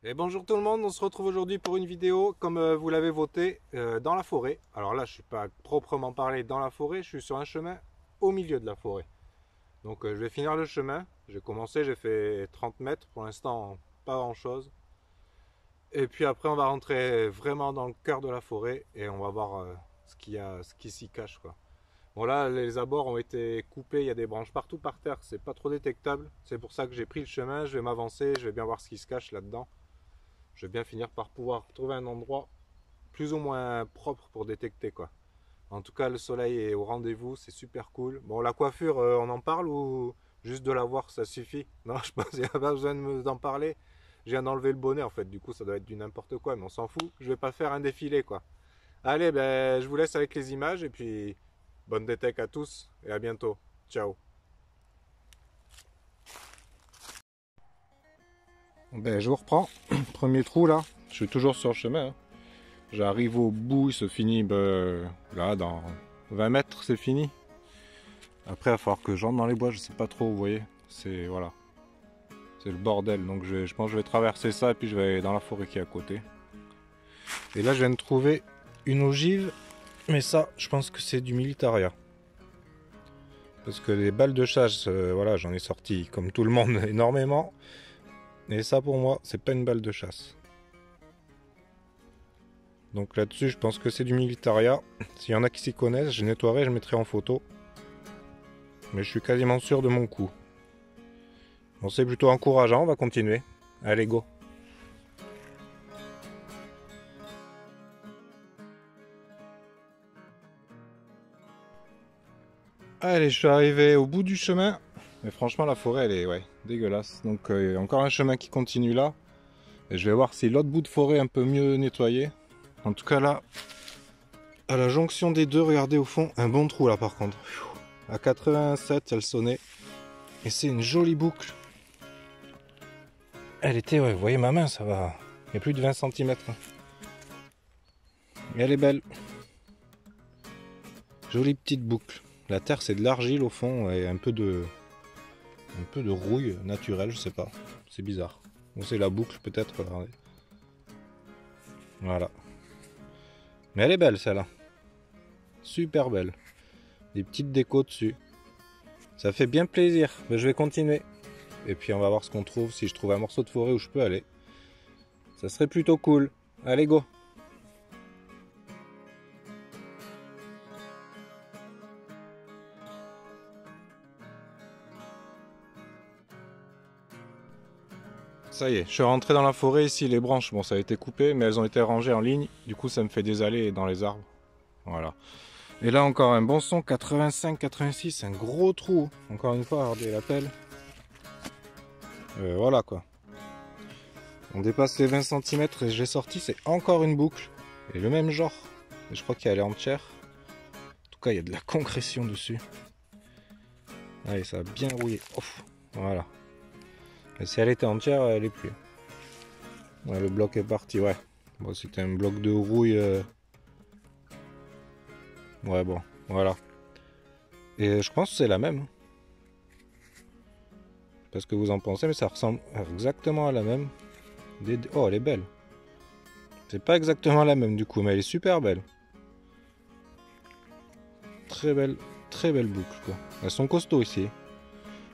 Et bonjour tout le monde, on se retrouve aujourd'hui pour une vidéo comme vous l'avez voté dans la forêt. Alors là je suis pas proprement parlé dans la forêt, je suis sur un chemin au milieu de la forêt. Donc je vais finir le chemin, j'ai commencé, j'ai fait 30 mètres, pour l'instant pas grand chose. Et puis après on va rentrer vraiment dans le cœur de la forêt et on va voir ce qui s'y cache quoi. Bon là les abords ont été coupés, il y a des branches partout par terre, c'est pas trop détectable. C'est pour ça que j'ai pris le chemin, je vais m'avancer, je vais bien voir ce qui se cache là-dedans. Je vais bien finir par pouvoir trouver un endroit plus ou moins propre pour détecter quoi. En tout cas le soleil est au rendez-vous, c'est super cool. Bon la coiffure on en parle ou juste de la voir ça suffit? Non je pense qu'il n'y a pas besoin d'en parler. Je viens d'enlever le bonnet en fait, du coup ça doit être du n'importe quoi mais on s'en fout. Je vais pas faire un défilé quoi. Allez ben je vous laisse avec les images et puis bonne détecte à tous et à bientôt. Ciao. Ben, je vous reprends, premier trou là, je suis toujours sur le chemin, hein. J'arrive au bout, il se finit là dans 20 mètres c'est fini. Après il va falloir que j'entre dans les bois, je sais pas trop, vous voyez, c'est voilà, c'est le bordel, donc je pense que je vais traverser ça et puis je vais aller dans la forêt qui est à côté. Et là je viens de trouver une ogive, mais ça je pense que c'est du militaria. Parce que les balles de chasse, voilà j'en ai sorti comme tout le monde énormément. Et ça pour moi c'est pas une balle de chasse. Donc là-dessus je pense que c'est du militaria. S'il y en a qui s'y connaissent, je nettoierai, je mettrai en photo. Mais je suis quasiment sûr de mon coup. Bon c'est plutôt encourageant, on va continuer. Allez go. Allez je suis arrivé au bout du chemin. Mais franchement la forêt elle est dégueulasse. Donc encore un chemin qui continue là. Et je vais voir si l'autre bout de forêt est un peu mieux nettoyé. En tout cas là, à la jonction des deux, regardez au fond, un bon trou là par contre. À 87, il y a le sonnet. Et c'est une jolie boucle. Elle était, vous voyez ma main, ça va. Il y a plus de 20 cm. Et elle est belle. Jolie petite boucle. La terre c'est de l'argile au fond et un peu de rouille naturelle, je sais pas. C'est bizarre. Bon, c'est la boucle peut-être, regardez. Voilà. Mais elle est belle celle-là. Super belle. Des petites décos dessus. Ça fait bien plaisir. Mais je vais continuer. Et puis on va voir ce qu'on trouve. Si je trouve un morceau de forêt où je peux aller. Ça serait plutôt cool. Allez go. Ça y est, je suis rentré dans la forêt ici, les branches, bon ça a été coupé, mais elles ont été rangées en ligne, du coup ça me fait des allées dans les arbres. Voilà. Et là encore un bon son, 85-86, un gros trou. Encore une fois, regardez la pelle. Voilà quoi. On dépasse les 20 cm et j'ai sorti, c'est encore une boucle. Et le même genre. Et je crois qu'elle est entière. En tout cas, il y a de la concrétion dessus. Allez, ça a bien rouillé. Ouf, voilà. Et si elle était entière, elle est plus. Ouais, le bloc est parti, ouais. Bon, c'était un bloc de rouille. Ouais, bon, voilà. Et je pense que c'est la même. Je sais pas ce que vous en pensez, mais ça ressemble exactement à la même. Oh, elle est belle. C'est pas exactement la même du coup, mais elle est super belle. Très belle boucle, quoi. Elles sont costauds ici.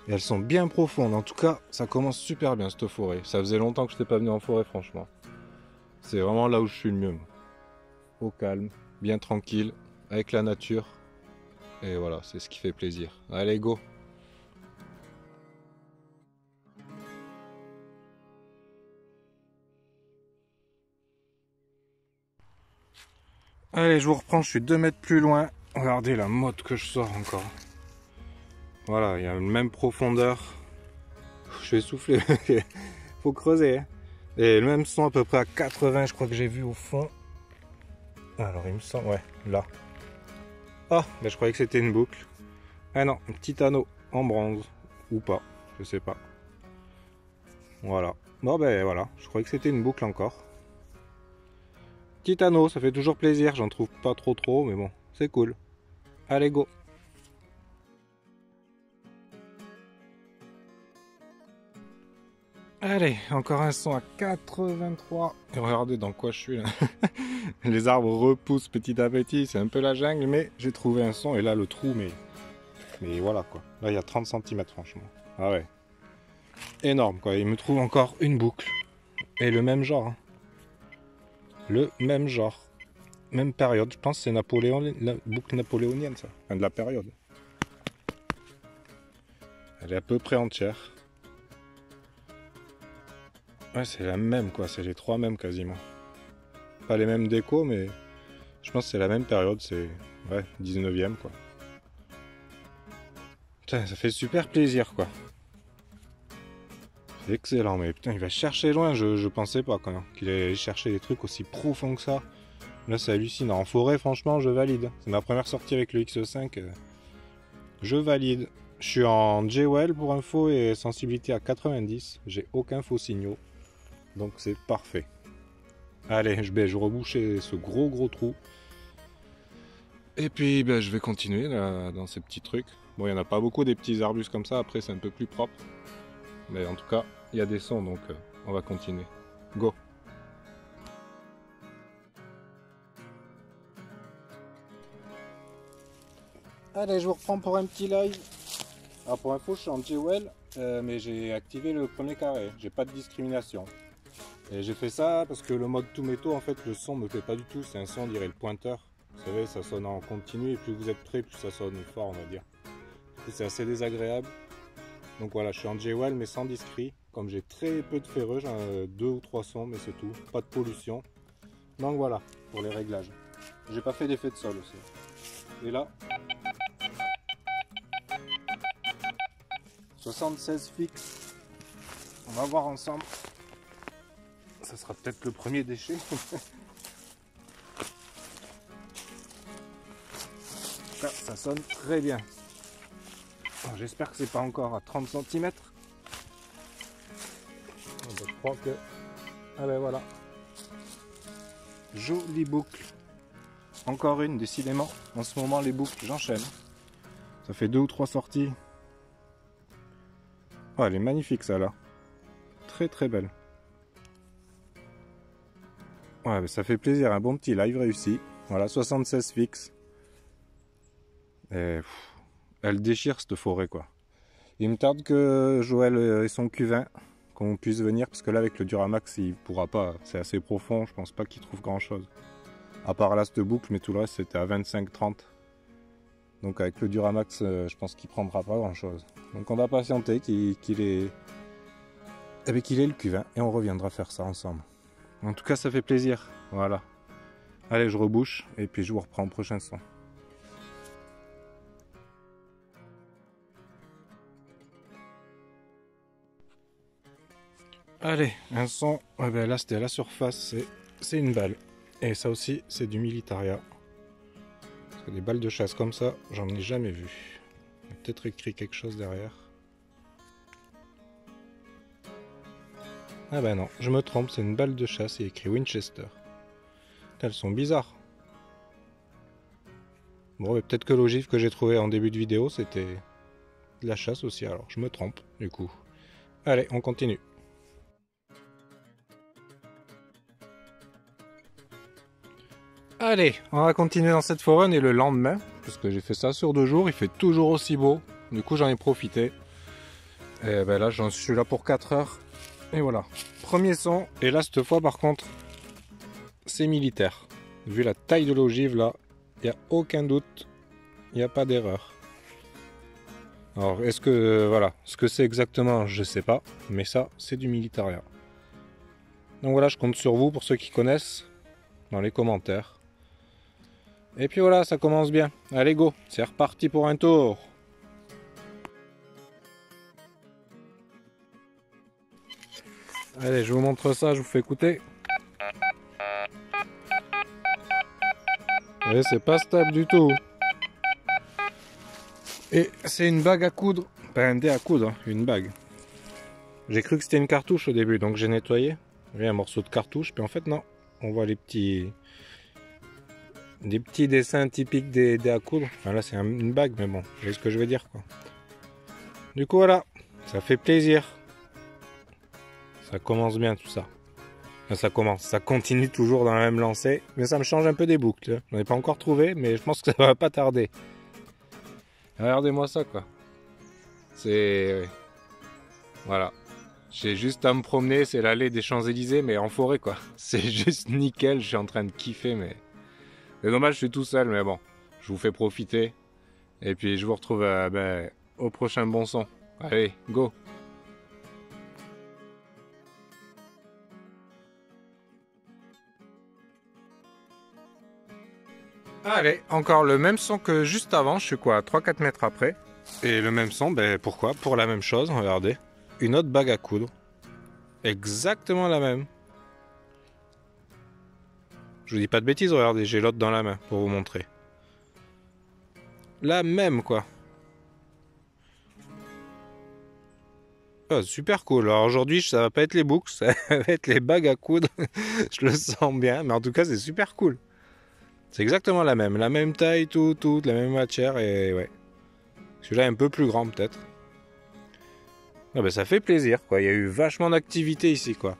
Et elles sont bien profondes. En tout cas, ça commence super bien cette forêt. Ça faisait longtemps que je n'étais pas venu en forêt, franchement. C'est vraiment là où je suis le mieux. Au calme, bien tranquille, avec la nature. Et voilà, c'est ce qui fait plaisir. Allez, go! Allez, je vous reprends, je suis 2 mètres plus loin. Regardez la motte que je sors encore. Voilà, il y a la même profondeur. Je vais souffler. Faut creuser. Hein. Et le même son à peu près à 80, je crois que j'ai vu au fond. Alors il me semble, ouais, là. Ah, ben je croyais que c'était une boucle. Ah non, un petit anneau en bronze. Ou pas, je sais pas. Voilà. Bon ben voilà, je croyais que c'était une boucle encore. Petit anneau, ça fait toujours plaisir. J'en trouve pas trop, mais bon, c'est cool. Allez, go! Allez, encore un son à 83. Et regardez dans quoi je suis là. Les arbres repoussent petit à petit, c'est un peu la jungle, mais j'ai trouvé un son. Et là, le trou, mais voilà quoi. Là, il y a 30 cm franchement. Ah ouais. Énorme quoi. Il me trouve encore une boucle. Et le même genre. Hein. Le même genre. Même période. Je pense que c'est Napoléon, la boucle napoléonienne ça. Enfin, de la période. Elle est à peu près entière. Ouais, c'est la même quoi. C'est les trois mêmes quasiment. Pas les mêmes décos, mais je pense que c'est la même période. C'est ouais, 19e quoi. Putain, ça fait super plaisir quoi. C'est excellent, mais putain, il va chercher loin, je pensais pas quand même qu'il allait chercher des trucs aussi profonds que ça. Là, c'est hallucinant. En forêt, franchement, je valide. C'est ma première sortie avec le X5. Je valide. Je suis en J-Well pour info et sensibilité à 90. J'ai aucun faux signaux. Donc, c'est parfait. Allez, je vais reboucher ce gros trou. Et puis, ben, je vais continuer là, dans ces petits trucs. Bon, il n'y en a pas beaucoup des petits arbustes comme ça. Après, c'est un peu plus propre. Mais en tout cas, il y a des sons, donc on va continuer. Go! Allez, je vous reprends pour un petit live. Alors pour info, je suis en J-Well, mais j'ai activé le premier carré. J'ai pas de discrimination. Et j'ai fait ça parce que le mode tout métaux, en fait, le son me fait pas du tout. C'est un son, on dirait le pointeur. Vous savez, ça sonne en continu et plus vous êtes près, plus ça sonne fort, on va dire. C'est assez désagréable. Donc voilà, je suis en J-Well mais sans discret. Comme j'ai très peu de ferreux, j'ai 2 ou 3 sons, mais c'est tout. Pas de pollution. Donc voilà, pour les réglages. J'ai pas fait d'effet de sol aussi. Et là, 76 fixe. On va voir ensemble. Ça sera peut-être le premier déchet. Ça sonne très bien. J'espère que c'est pas encore à 30 cm. Je crois que... Ah ben voilà. Jolie boucle. Encore une, décidément. En ce moment, les boucles, j'enchaîne. Ça fait 2 ou 3 sorties. Oh, elle est magnifique, ça, là. Très belle. Ouais, mais ça fait plaisir. Un bon petit live réussi. Voilà, 76 fixe. Et... elle déchire, cette forêt, quoi. Il me tarde que Joël ait son Q20, qu'on puisse venir, parce que là, avec le Duramax, il pourra pas. C'est assez profond, je pense pas qu'il trouve grand-chose. À part là, cette boucle, mais tout le reste, c'était à 25-30. Donc avec le Duramax, je pense qu'il prendra pas grand-chose. Donc on va patienter qu'il ait... Eh bien, qu'il ait le Q20, et on reviendra faire ça ensemble. En tout cas, ça fait plaisir. Voilà. Allez, je rebouche, et puis je vous reprends au prochain son. Allez, un son, ouais ben là c'était à la surface, c'est une balle. Et ça aussi, c'est du Militaria. Parce que des balles de chasse comme ça, j'en ai jamais vu. Il y a peut-être écrit quelque chose derrière. Ah ben non, je me trompe, c'est une balle de chasse, il y a écrit Winchester. Elles sont bizarres. Bon, peut-être que l'ogive que j'ai trouvé en début de vidéo, c'était de la chasse aussi, alors je me trompe, du coup. Allez, on continue. Allez, on va continuer dans cette forêt, et le lendemain, parce que j'ai fait ça sur 2 jours, il fait toujours aussi beau. Du coup, j'en ai profité. Et ben là, j'en suis là pour 4 heures. Et voilà, premier son. Et là, cette fois, par contre, c'est militaire. Vu la taille de l'ogive, là, il n'y a aucun doute, il n'y a pas d'erreur. Alors, est-ce que, voilà, ce que c'est exactement, je sais pas. Mais ça, c'est du Militaria. Donc voilà, je compte sur vous, pour ceux qui connaissent, dans les commentaires. Et puis voilà, ça commence bien. Allez go, c'est reparti pour un tour. Allez, je vous montre ça, je vous fais écouter. Et c'est pas stable du tout. Et c'est une bague à coudre. Pas un dé à coudre, une bague. J'ai cru que c'était une cartouche au début, donc j'ai nettoyé. Il y a un morceau de cartouche, puis en fait non. On voit les petits des petits dessins typiques des à coudre. Enfin là c'est une bague, mais bon, vous voyez ce que je veux dire quoi. Du coup voilà, ça fait plaisir. Ça commence bien tout ça. Enfin, ça continue toujours dans la même lancée, mais ça me change un peu des boucles. J'en ai pas encore trouvé, mais je pense que ça va pas tarder. Regardez-moi ça quoi. C'est... Voilà. J'ai juste à me promener, c'est l'allée des Champs-Élysées, mais en forêt quoi. C'est juste nickel, je suis en train de kiffer, mais... C'est dommage, je suis tout seul, mais bon. Je vous fais profiter. Et puis je vous retrouve au prochain bon son. Allez, go! Allez, encore le même son que juste avant, je suis quoi, 3-4 mètres après. Et le même son, pourquoi? Pour la même chose, regardez. Une autre bague à coudre. Exactement la même. Je vous dis pas de bêtises, regardez, j'ai l'autre dans la main pour vous montrer. La même quoi. Oh, super cool. Alors aujourd'hui, ça va pas être les boucles, ça va être les bagues à coudre. Je le sens bien, mais en tout cas, c'est super cool. C'est exactement la même taille, tout, la même matière et ouais. Celui-là est un peu plus grand peut-être. Ah ben, ça fait plaisir quoi. Il y a eu vachement d'activité ici quoi.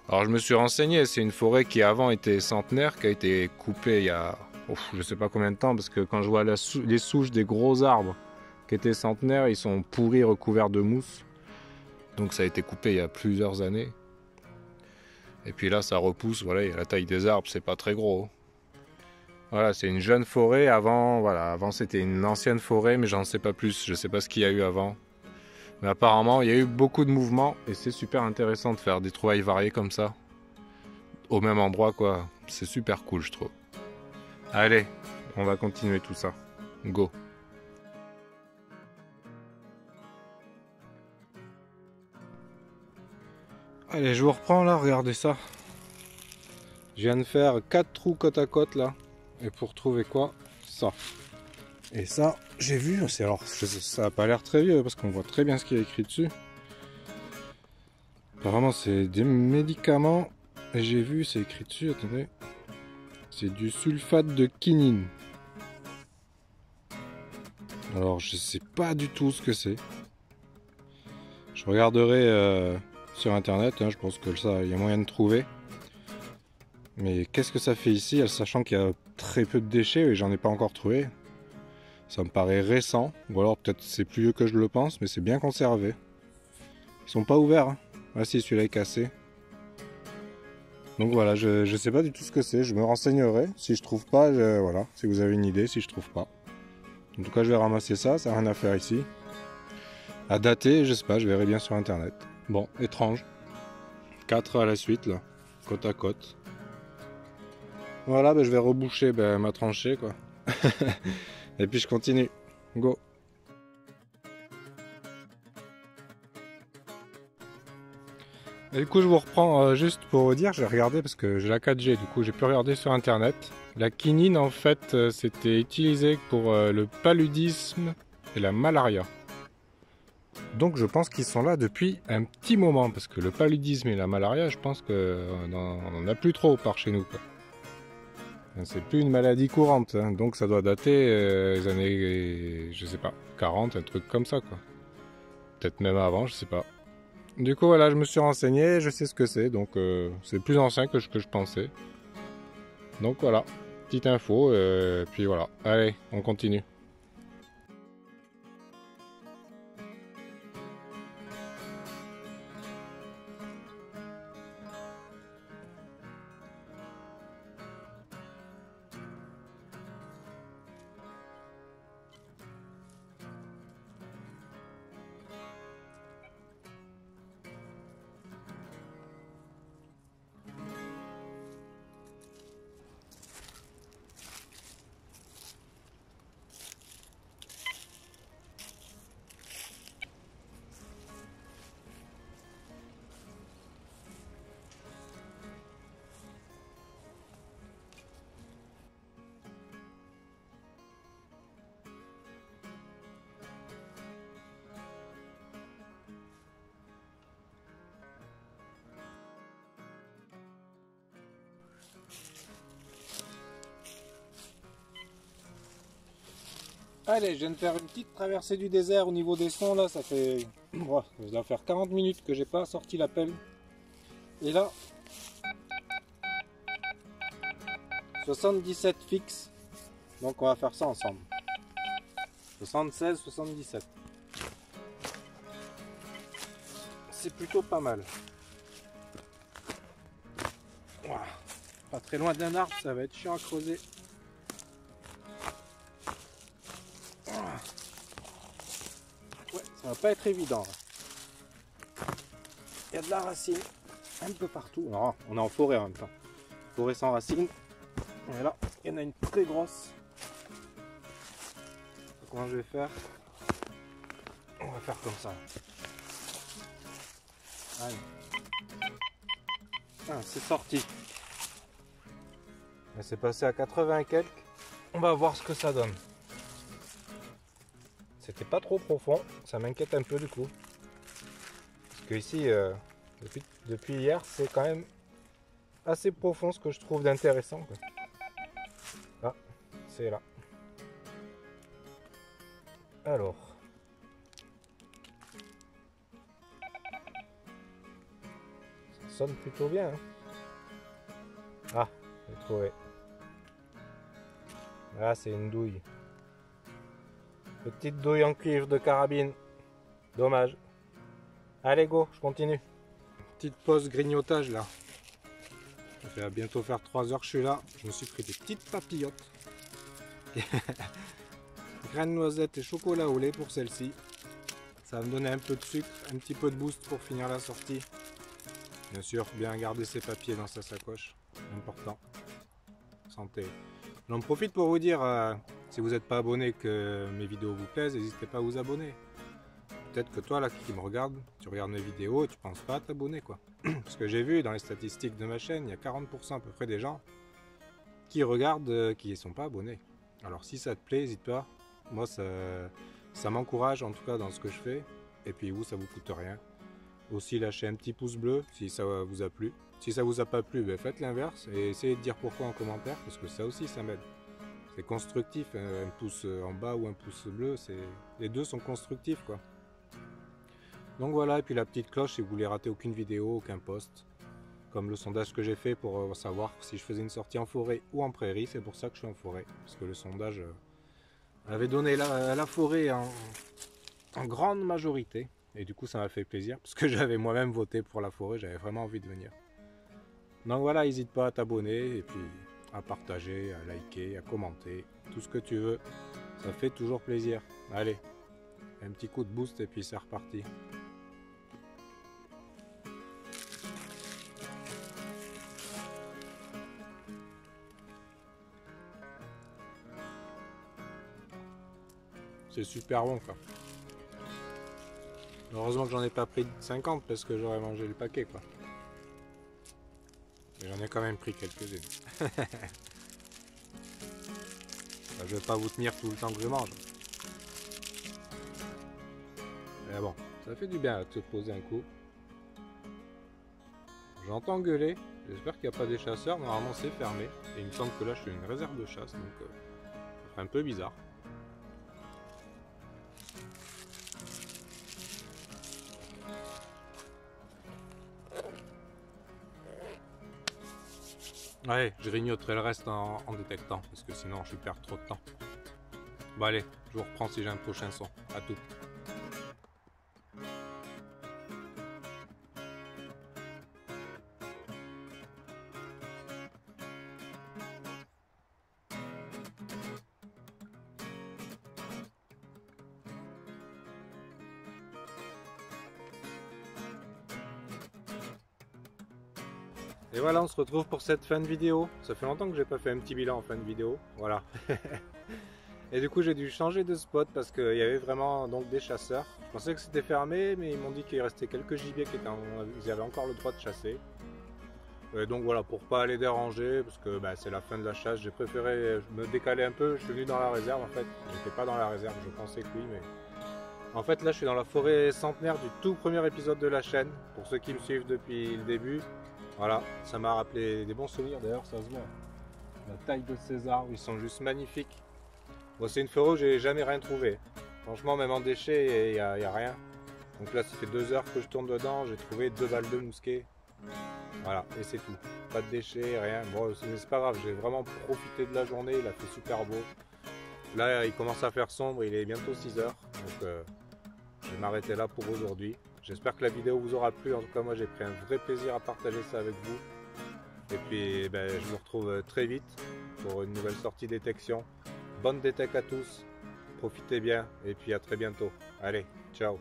Alors je me suis renseigné, c'est une forêt qui avant était centenaire, qui a été coupée il y a je sais pas combien de temps, parce que quand je vois les souches des gros arbres qui étaient centenaires, ils sont pourris, recouverts de mousse. Donc ça a été coupé il y a plusieurs années. Et puis là ça repousse, voilà, il y a la taille des arbres, c'est pas très gros. Voilà, c'est une jeune forêt. Avant, voilà, avant c'était une ancienne forêt, mais j'en sais pas plus. Je sais pas ce qu'il y a eu avant. Mais apparemment, il y a eu beaucoup de mouvements et c'est super intéressant de faire des trouvailles variées comme ça. Au même endroit, quoi. C'est super cool, je trouve. Allez, on va continuer tout ça. Go. Allez, je vous reprends là, regardez ça. Je viens de faire 4 trous côte à côte là. Et pour trouver quoi? Ça. Et ça, j'ai vu, alors ça n'a pas l'air très vieux parce qu'on voit très bien ce qu'il y a écrit dessus. Apparemment c'est des médicaments. Et j'ai vu, c'est écrit dessus, attendez. C'est du sulfate de quinine. Alors je sais pas du tout ce que c'est. Je regarderai sur internet, hein, je pense que ça, il y a moyen de trouver. Mais qu'est-ce que ça fait ici, sachant qu'il y a très peu de déchets et j'en ai pas encore trouvé. Ça me paraît récent, ou alors peut-être c'est plus vieux que je le pense, mais c'est bien conservé. Ils sont pas ouverts, hein. Ah si, celui-là est cassé. Donc voilà, je sais pas du tout ce que c'est, je me renseignerai. Si je trouve pas, voilà, si vous avez une idée, si je trouve pas. En tout cas, je vais ramasser ça, ça n'a rien à faire ici. À dater, je sais pas, je verrai bien sur internet. Bon, étrange. 4 à la suite, là, côte à côte. Voilà, je vais reboucher ma tranchée, quoi. Et puis je continue. Go. Et du coup, je vous reprends juste pour vous dire, j'ai regardé parce que j'ai la 4G, du coup, j'ai pu regarder sur internet. La quinine, en fait, c'était utilisé pour le paludisme et la malaria. Donc, je pense qu'ils sont là depuis un petit moment parce que le paludisme et la malaria, je pense qu'on n'en a plus trop par chez nous, quoi. C'est plus une maladie courante, hein, donc ça doit dater les années, je sais pas, 40, un truc comme ça, quoi. Peut-être même avant, je sais pas. Du coup, voilà, je me suis renseigné, je sais ce que c'est, donc c'est plus ancien que ce que je pensais. Donc voilà, petite info, puis voilà. Allez, on continue. Allez, je viens de faire une petite traversée du désert au niveau des sons là, ça fait... Oh, ça doit faire 40 minutes que j'ai pas sorti la pelle. Et là, 77 fixe. Donc on va faire ça ensemble. 76, 77. C'est plutôt pas mal. Voilà. Pas très loin d'un arbre, ça va être chiant à creuser. Voilà. Ouais, ça va pas être évident. Il y a de la racine un peu partout. Non, on est en forêt en même temps. Forêt sans racines. Et là, il y en a une très grosse. Comment je vais faire? On va faire comme ça. Allez. Ah, c'est sorti. C'est passé à 80 et quelques. On va voir ce que ça donne. C'était pas trop profond. Ça m'inquiète un peu du coup. Parce que ici, depuis hier, c'est quand même assez profond ce que je trouve d'intéressant. Ah, c'est là. Alors. Ça sonne plutôt bien. Hein. Ah, j'ai trouvé. Ah, c'est une douille. Petite douille en cuivre de carabine. Dommage. Allez, go, je continue. Petite pause grignotage là. Ça fait bientôt faire 3 heures que je suis là. Je me suis pris des petites papillotes. Graines noisettes et chocolat au lait pour celle-ci. Ça va me donner un peu de sucre, un petit peu de boost pour finir la sortie. Bien sûr, bien garder ses papiers dans sa sacoche. Important. Santé. J'en profite pour vous dire, si vous n'êtes pas abonné, que mes vidéos vous plaisent, n'hésitez pas à vous abonner. Peut-être que toi là qui me regarde, tu regardes mes vidéos et tu penses pas à t'abonner quoi. Parce que j'ai vu dans les statistiques de ma chaîne, il y a 40% à peu près des gens qui regardent, qui ne sont pas abonnés. Alors si ça te plaît, n'hésite pas. Moi ça m'encourage en tout cas dans ce que je fais. Et puis vous, ça vous coûte rien. Aussi lâchez un petit pouce bleu si ça vous a plu. Si ça vous a pas plu, ben faites l'inverse et essayez de dire pourquoi en commentaire, parce que ça aussi ça m'aide. C'est constructif, un pouce en bas ou un pouce bleu, les deux sont constructifs quoi. Donc voilà, et puis la petite cloche si vous voulez rater aucune vidéo, aucun post. Comme le sondage que j'ai fait pour savoir si je faisais une sortie en forêt ou en prairie, c'est pour ça que je suis en forêt. Parce que le sondage avait donné la forêt en grande majorité. Et du coup ça m'a fait plaisir, parce que j'avais moi-même voté pour la forêt, j'avais vraiment envie de venir. Donc voilà, n'hésite pas à t'abonner, et puis à partager, à liker, à commenter, tout ce que tu veux. Ça fait toujours plaisir. Allez, un petit coup de boost et puis c'est reparti. C'est super bon quoi. Heureusement que j'en ai pas pris 50 parce que j'aurais mangé le paquet quoi. Mais j'en ai quand même pris quelques-unes. Je vais pas vous tenir tout le temps que je mange. Mais bon, ça fait du bien de se poser un coup. J'entends gueuler. J'espère qu'il n'y a pas des chasseurs. Normalement c'est fermé. Et il me semble que là je suis une réserve de chasse. Donc ça ferait un peu bizarre. Ouais, je grignoterai le reste en détectant, parce que sinon je perds trop de temps. Bon allez, je vous reprends si j'ai un prochain son. À tout. Et voilà, on se retrouve pour cette fin de vidéo. Ça fait longtemps que j'ai pas fait un petit bilan en fin de vidéo. Voilà. Et du coup, j'ai dû changer de spot parce qu'il y avait vraiment donc des chasseurs. Je pensais que c'était fermé, mais ils m'ont dit qu'il restait quelques gibiers qui étaient ils avaient encore le droit de chasser. Et donc voilà, pour pas les déranger, parce que c'est la fin de la chasse, j'ai préféré me décaler un peu. Je suis venu dans la réserve en fait. J'étais pas dans la réserve, je pensais que oui, mais en fait là, je suis dans la forêt centenaire du tout premier épisode de la chaîne. Pour ceux qui me suivent depuis le début. Voilà, ça m'a rappelé des bons souvenirs, d'ailleurs ça se voit. La taille de ces arbres, ils sont juste magnifiques. Bon, c'est une forêt où j'ai jamais rien trouvé. Franchement, même en déchets, il n'y a rien. Donc là, ça fait 2 heures que je tourne dedans, j'ai trouvé 2 balles de mousquet. Voilà, et c'est tout. Pas de déchets, rien. Bon, c'est pas grave, j'ai vraiment profité de la journée, il a fait super beau. Là, il commence à faire sombre, il est bientôt 6 heures. Donc, je vais m'arrêter là pour aujourd'hui. J'espère que la vidéo vous aura plu. En tout cas, moi, j'ai pris un vrai plaisir à partager ça avec vous. Et puis, ben, je vous retrouve très vite pour une nouvelle sortie détection. Bonne détecte à tous. Profitez bien et puis à très bientôt. Allez, ciao.